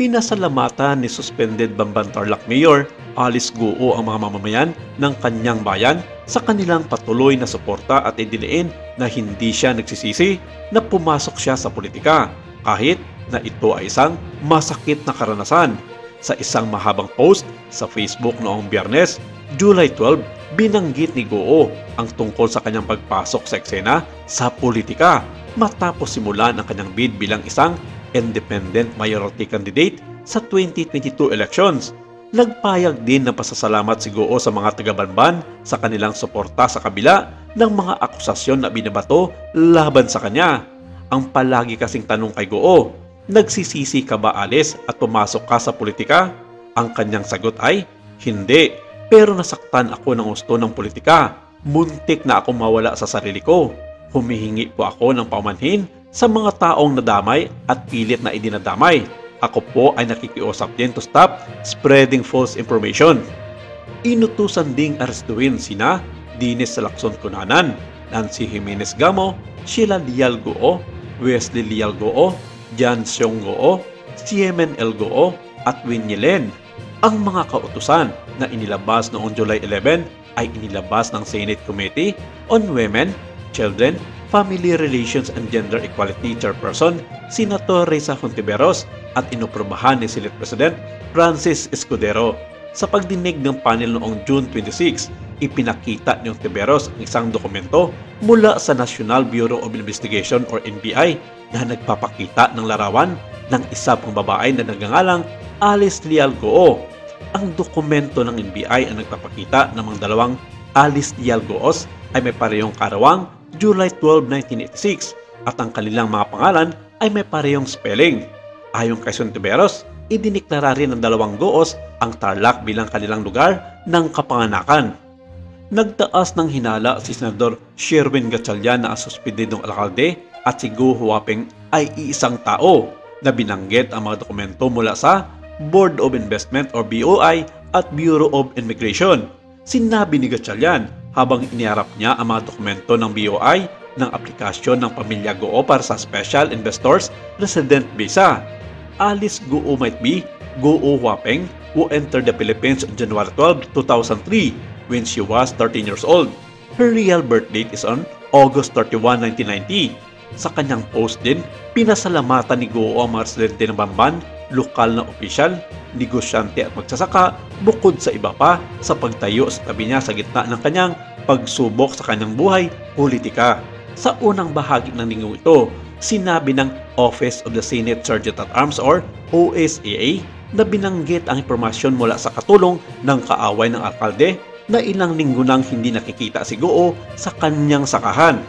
Pinasalamatan ni suspended Bamban Tarlac Mayor Alice Guo ang mga mamamayan ng kanyang bayan sa kanilang patuloy na suporta at idiniin na hindi siya nagsisisi na pumasok siya sa politika kahit na ito ay isang masakit na karanasan. Sa isang mahabang post sa Facebook noong Biyernes, July 12, binanggit ni Guo ang tungkol sa kanyang pagpasok sa eksena sa politika matapos simulan ang kanyang bid bilang isang independent mayoralty candidate sa 2022 elections. Nagpayag din ng pasasalamat si Guo sa mga taga-Banban sa kanilang suporta sa kabila ng mga akusasyon na binabato laban sa kanya. Ang palagi kasing tanong kay Guo, nagsisisi ka ba Alice at pumasok ka sa politika? Ang kanyang sagot ay, hindi. Pero nasaktan ako ng gusto ng politika. Muntik na ako mawala sa sarili ko. Humihingi po ako ng paumanhin sa mga taong nadamay at pilit na idinadamay. Ako po ay nakikiusap din to stop spreading false information. Inutusan ding arestuhin sina Dines Salacson Cunanan, Nancy Jimenez Gamo, Sheila Lial Guo, Wesley Lial Guo, Jan Seong Guo, Siemen L. Guo at Winnie Len. Ang mga kautusan na inilabas noong July 11 ay inilabas ng Senate Committee on Women, Children, Family Relations and Gender Equality Chairperson Senator Risa Hontiveros at inoprobahan ni Senate President Francis Escudero. Sa pagdinig ng panel noong June 26, ipinakita ni Hontiveros ang isang dokumento mula sa National Bureau of Investigation or NBI na nagpapakita ng larawan ng isa pang babae na nagngangalang Alice Lial Guo. Ang dokumento ng NBI ang nagpapakita ng mga dalawang Alice Lial Guos ay may parehong karawang July 12, 1986 at ang kanilang mga pangalan ay may parehong spelling. Ayon kay Hontiveros, idiniklara rin ng dalawang Guos ang Tarlac bilang kanilang lugar ng kapanganakan. Nagtaas ng hinala si Senador Sherwin Gatchalian na suspendidong alkalde at si Guo Huaping ay iisang tao na binanggit ang mga dokumento mula sa Board of Investment or BOI at Bureau of Immigration. Sinabi ni Gatchalian habang iniharap niya ang mga dokumento ng BOI ng aplikasyon ng pamilya Guo para sa Special Investors Resident Visa. Alice Guo might be Guo Huaping who entered the Philippines on January 12, 2003 when she was 13 years old. Her real birth date is on August 31, 1990. Sa kanyang post din, pinasalamatan ni Guo ang mga residente ng Bamban, lokal na opisyal, negosyante at magsasaka bukod sa iba pa sa pagtayo sa tabi niya sa gitna ng kanyang pagsubok sa kanyang buhay politika. Sa unang bahagi ng linggo ito, sinabi ng Office of the Senate Sergeant at Arms or OSAA na binanggit ang impormasyon mula sa katulong ng kaaway ng alkalde na ilang linggo nang hindi nakikita si Guo sa kanyang sakahan.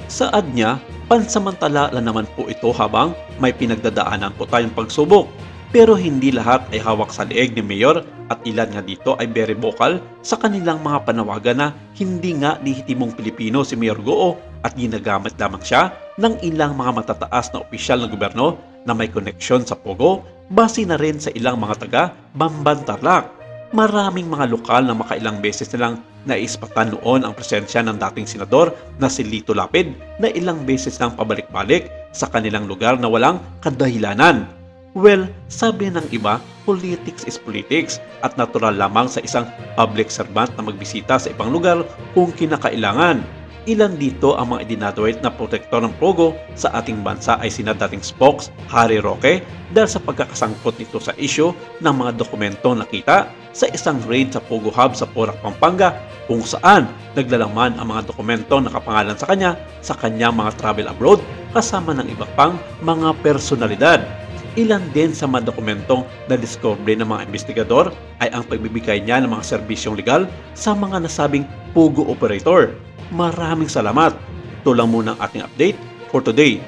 Saad niya, pansamantala lang naman po ito habang may pinagdadaanan po tayong pagsubok. Pero hindi lahat ay hawak sa leeg ni Mayor at ilan nga dito ay very vocal sa kanilang mga panawagan na hindi nga lehitimong Pilipino si Mayor Guo at ginagamit lamang siya ng ilang mga matataas na opisyal ng gobyerno na may koneksyon sa Pogo base na rin sa ilang mga taga Bamban Tarlac. Maraming mga lokal na makailang beses nilang naispatan noon ang presensya ng dating senador na si Lito Lapid na ilang beses nang pabalik-balik sa kanilang lugar na walang kadahilanan. Well, sabi ng iba, politics is politics at natural lamang sa isang public servant na magbisita sa ibang lugar kung kinakailangan. Ilan dito ang mga idinaduate na protektor ng Pogo sa ating bansa ay sina dating spokes Harry Roque dahil sa pagkakasangkot nito sa isyu ng mga dokumento nakita sa isang raid sa Pogo Hub sa Porac, Pampanga kung saan naglalaman ang mga dokumento na nakapangalan sa kanyang mga travel abroad kasama ng iba pang mga personalidad. Ilan din sa mga dokumentong na-discovery ng mga investigador ay ang pagbibigay niya ng mga serbisyong legal sa mga nasabing Pogo operator. Maraming salamat. Ito lang muna ang ating update for today.